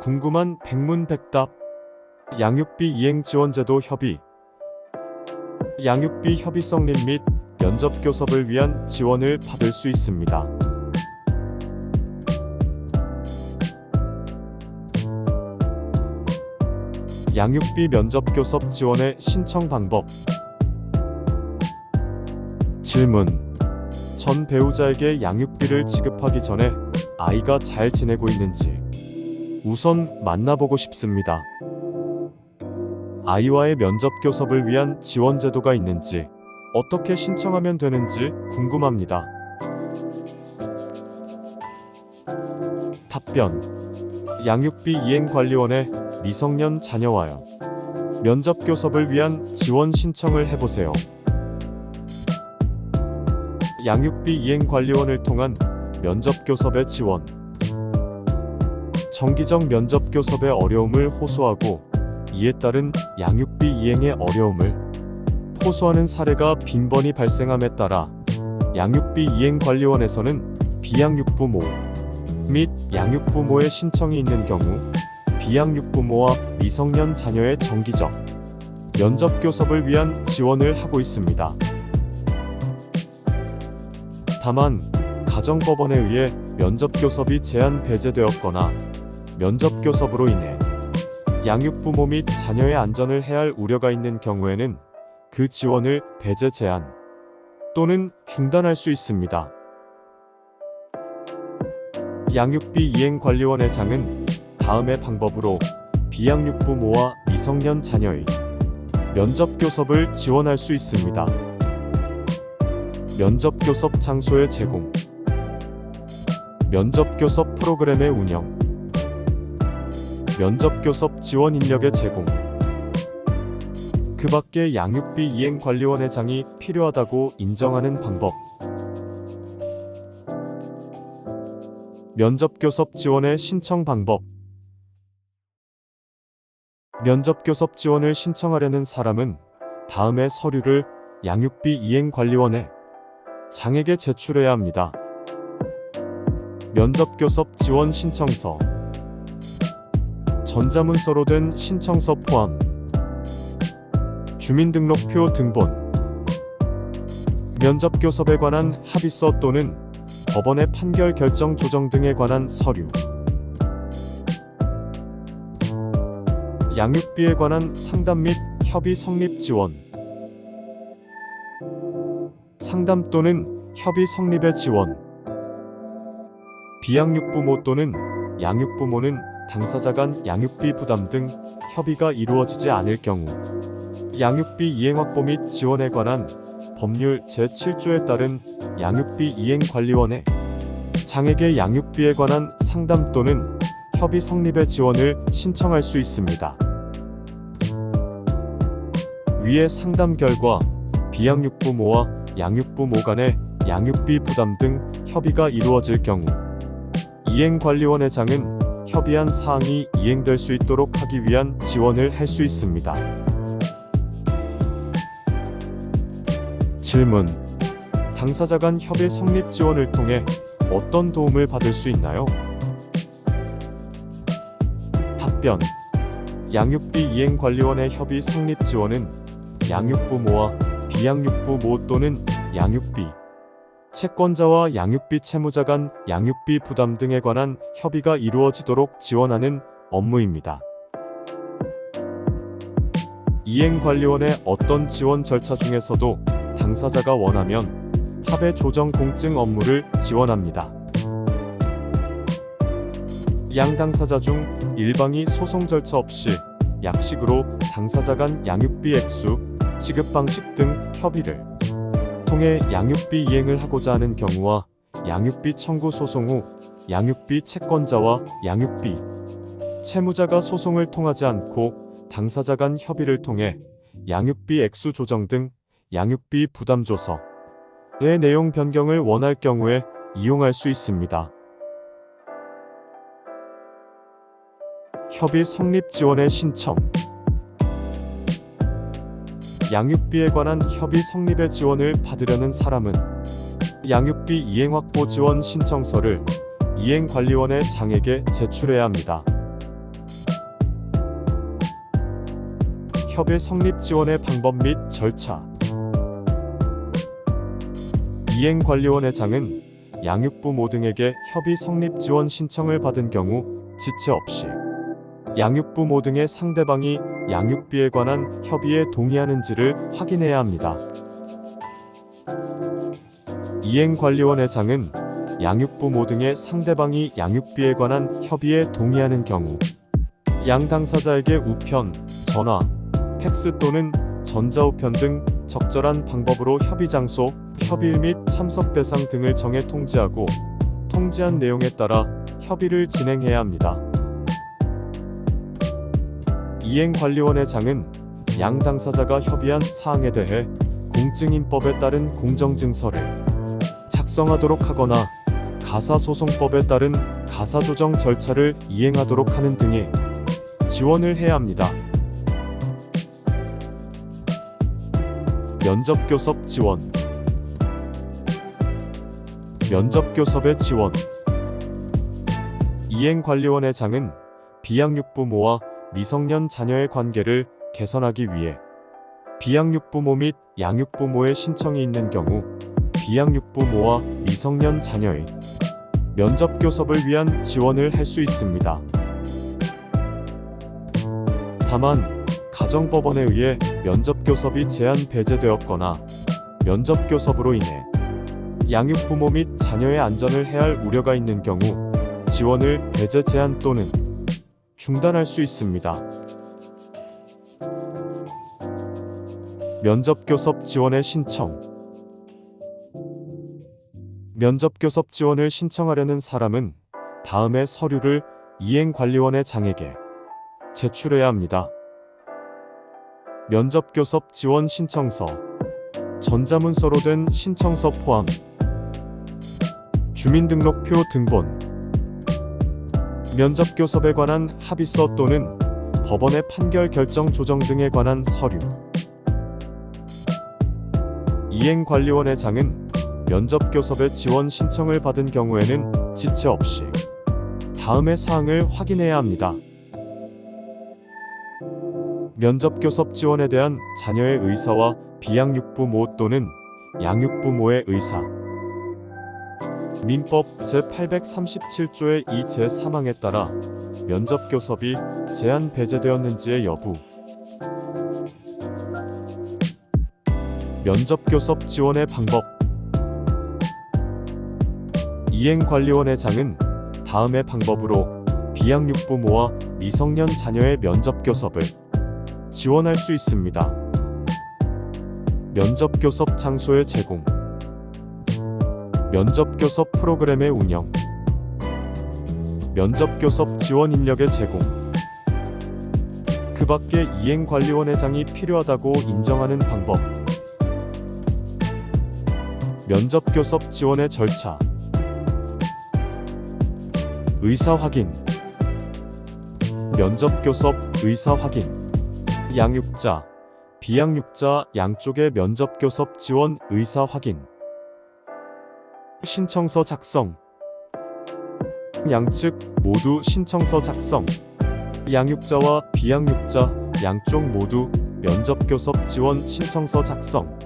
궁금한 백문백답. 양육비 이행지원제도 협의. 양육비 협의성 및 면접교섭을 위한 지원을 받을 수 있습니다. 양육비 면접교섭 지원의 신청 방법. 질문. 전 배우자에게 양육비를 지급하기 전에 아이가 잘 지내고 있는지 우선 만나보고 싶습니다. 아이와의 면접교섭을 위한 지원 제도가 있는지, 어떻게 신청하면 되는지 궁금합니다. 답변. 양육비 이행관리원에 미성년 자녀와요 면접교섭을 위한 지원 신청을 해보세요. 양육비 이행관리원을 통한 면접교섭의 지원. 정기적 면접교섭의 어려움을 호소하고 이에 따른 양육비 이행의 어려움을 호소하는 사례가 빈번히 발생함에 따라 양육비 이행관리원에서는 비양육부모 및 양육부모의 신청이 있는 경우 비양육부모와 미성년 자녀의 정기적 면접교섭을 위한 지원을 하고 있습니다. 다만 가정법원에 의해 면접교섭이 제한 배제되었거나 면접교섭으로 인해 양육부모 및 자녀의 안전을 해할 우려가 있는 경우에는 그 지원을 배제 제한 또는 중단할 수 있습니다. 양육비 이행관리원의 장은 다음의 방법으로 비양육부모와 미성년 자녀의 면접교섭을 지원할 수 있습니다. 면접교섭 장소의 제공, 면접교섭 프로그램의 운영, 면접교섭 지원 인력의 제공. 그 밖에 양육비 이행관리원의 장이 필요하다고 인정하는 방법. 면접교섭 지원의 신청 방법. 면접교섭 지원을 신청하려는 사람은 다음의 서류를 양육비 이행관리원에 장에게 제출해야 합니다. 면접교섭 지원 신청서, 전자문서로 된 신청서 포함, 주민등록표 등본, 면접교섭에 관한 합의서 또는 법원의 판결 결정 조정 등에 관한 서류, 양육비에 관한 상담 및 협의 성립 지원, 상담 또는 협의 성립의 지원. 비양육부모 또는 양육부모는 당사자 간 양육비 부담 등 협의가 이루어지지 않을 경우 양육비 이행 확보 및 지원에 관한 법률 제7조에 따른 양육비 이행관리원에 장에게 양육비에 관한 상담 또는 협의 성립의 지원을 신청할 수 있습니다. 위의 상담 결과 비양육부모와 양육부모 간의 양육비 부담 등 협의가 이루어질 경우 이행관리원의 장은 협의한 사항이 이행될 수 있도록 하기 위한 지원을 할 수 있습니다. 질문. 당사자 간 협의 성립 지원을 통해 어떤 도움을 받을 수 있나요? 답변. 양육비 이행관리원의 협의 성립 지원은 양육부모와 비양육부모 또는 양육비 채권자와 양육비 채무자 간 양육비 부담 등에 관한 협의가 이루어지도록 지원하는 업무입니다. 이행관리원의 어떤 지원 절차 중에서도 당사자가 원하면 합의 조정 공증 업무를 지원합니다. 양 당사자 중 일방이 소송 절차 없이 약식으로 당사자 간 양육비 액수, 지급 방식 등 협의를 통해 양육비 이행을 하고자 하는 경우와 양육비 청구 소송 후 양육비 채권자와 양육비 채무자가 소송을 통하지 않고 당사자 간 협의를 통해 양육비 액수 조정 등 양육비 부담 조서의 내용 변경을 원할 경우에 이용할 수 있습니다. 협의 성립 지원의 신청. 양육비에 관한 협의 성립의 지원을 받으려는 사람은 양육비 이행 확보 지원 신청서를 이행관리원의 장에게 제출해야 합니다. 협의 성립 지원의 방법 및 절차. 이행관리원회장은 양육부모 등에게 협의 성립 지원 신청을 받은 경우 지체 없이 양육부모 등의 상대방이 양육비에 관한 협의에 동의하는지를 확인해야 합니다. 이행관리원회장은 양육부모 등의 상대방이 양육비에 관한 협의에 동의하는 경우 양 당사자에게 우편, 전화, 팩스 또는 전자우편 등 적절한 방법으로 협의 장소, 협의일 및 참석 대상 등을 정해 통지하고 통지한 내용에 따라 협의를 진행해야 합니다. 이행관리원회장은 양 당사자가 협의한 사항에 대해 공증인법에 따른 공정증서를 작성하도록 하거나 가사소송법에 따른 가사조정 절차를 이행하도록 하는 등의 지원을 해야 합니다. 면접교섭 지원. 면접교섭의 지원. 이행관리원회장은 비양육부모와 미성년 자녀의 관계를 개선하기 위해 비양육부모 및 양육부모의 신청이 있는 경우 비양육부모와 미성년 자녀의 면접교섭을 위한 지원을 할 수 있습니다. 다만 가정법원에 의해 면접교섭이 제한 배제되었거나 면접교섭으로 인해 양육부모 및 자녀의 안전을 해할 우려가 있는 경우 지원을 배제 제한 또는 중단할 수 있습니다. 면접교섭 지원의 신청. 면접교섭 지원을 신청하려는 사람은 다음의 서류를 이행관리원회장에게 제출해야 합니다. 면접교섭 지원 신청서, 전자문서로 된 신청서 포함, 주민등록표 등본, 면접교섭에 관한 합의서 또는 법원의 판결 결정 조정 등에 관한 서류. 이행관리원회장은 면접교섭의 지원 신청을 받은 경우에는 지체 없이 다음의 사항을 확인해야 합니다. 면접교섭 지원에 대한 자녀의 의사와 비양육부모 또는 양육부모의 의사. 민법 제837조의 2 제3항에 따라 면접교섭이 제한 배제되었는지의 여부. 면접교섭 지원의 방법. 이행관리원회장은 다음의 방법으로 비양육부모와 미성년 자녀의 면접교섭을 지원할 수 있습니다. 면접교섭 장소의 제공, 면접교섭 프로그램의 운영, 면접교섭 지원 인력의 제공. 그 밖에 이행관리원회장이 필요하다고 인정하는 방법. 면접교섭 지원의 절차. 의사 확인. 면접교섭 의사 확인. 양육자, 비양육자 양쪽의 면접교섭 지원 의사 확인. 신청서 작성. 양측 모두 신청서 작성. 양육자와 비양육자 양쪽 모두 면접교섭 지원 신청서 작성.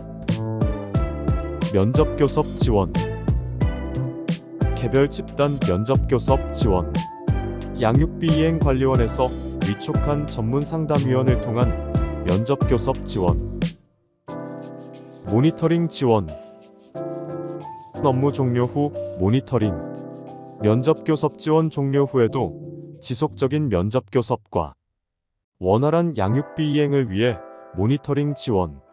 면접교섭 지원. 개별 집단 면접교섭 지원. 양육비 이행관리원에서 위촉한 전문상담위원을 통한 면접교섭 지원. 모니터링 지원. 업무 종료 후 모니터링. 면접교섭 지원 종료 후에도 지속적인 면접교섭과 원활한 양육비 이행을 위해 모니터링 지원.